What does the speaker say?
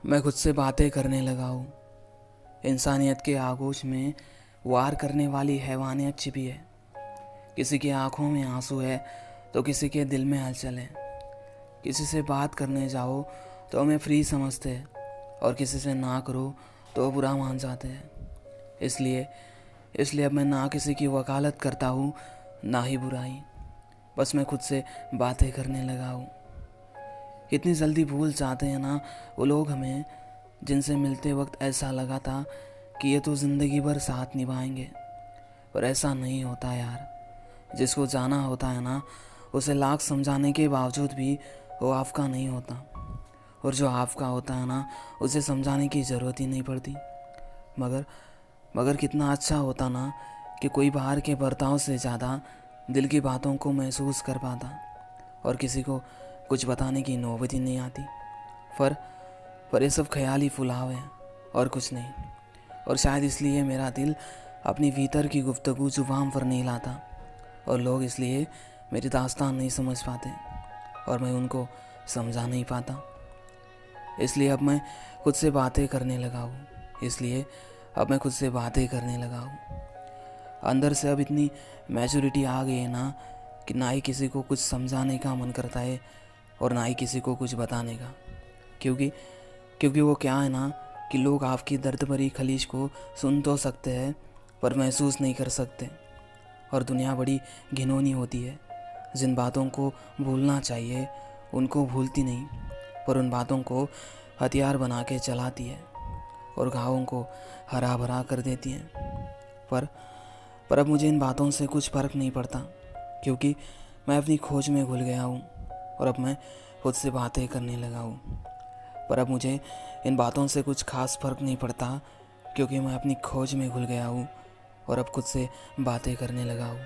मैं खुद से बातें करने लगा हूँ। इंसानियत के आगोश में वार करने वाली हैवानियत छिपी है। किसी की आंखों में आंसू है तो किसी के दिल में हलचल है। किसी से बात करने जाओ तो हमें फ्री समझते हैं और किसी से ना करो तो बुरा मान जाते हैं। इसलिए इसलिए अब मैं ना किसी की वकालत करता हूँ, ना ही बुराई। बस मैं खुद से बातें करने लगा हूँ। इतनी जल्दी भूल जाते हैं ना वो लोग हमें, जिनसे मिलते वक्त ऐसा लगा था कि ये तो ज़िंदगी भर साथ निभाएंगे। पर ऐसा नहीं होता यार। जिसको जाना होता है ना, उसे लाख समझाने के बावजूद भी वो आपका नहीं होता। और जो आपका होता है ना, उसे समझाने की ज़रूरत ही नहीं पड़ती। मगर मगर कितना अच्छा होता ना कि कोई बाहर के बर्ताव से ज़्यादा दिल की बातों को महसूस कर पाता और किसी को कुछ बताने की नौबत ही नहीं आती। पर पर ये सब ख्याली फुलाव है और कुछ नहीं। और शायद इसलिए मेरा दिल अपनी भीतर की गुफ्तगू जुबान पर नहीं लाता और लोग इसलिए मेरी दास्तान नहीं समझ पाते और मैं उनको समझा नहीं पाता। इसलिए अब मैं खुद से बातें करने लगा हूँ। इसलिए अब मैं खुद से बातें करने लगा हूँ। अंदर से अब इतनी मैच्योरिटी आ गई है ना कि ना ही किसी को कुछ समझाने का मन करता है और ना ही किसी को कुछ बताने का। क्योंकि क्योंकि वो क्या है ना कि लोग आपकी दर्द भरी खलीज को सुन तो सकते हैं पर महसूस नहीं कर सकते। और दुनिया बड़ी घिनौनी होती है। जिन बातों को भूलना चाहिए उनको भूलती नहीं, पर उन बातों को हथियार बना के चलाती है और घावों को हरा भरा कर देती है। पर अब मुझे इन बातों से कुछ फ़र्क नहीं पड़ता, क्योंकि मैं अपनी खोज में घुल गया हूँ और अब मैं खुद से बातें करने लगा हूँ। पर अब मुझे इन बातों से कुछ खास फ़र्क नहीं पड़ता, क्योंकि मैं अपनी खोज में घुल गया हूँ और अब खुद से बातें करने लगा हूँ।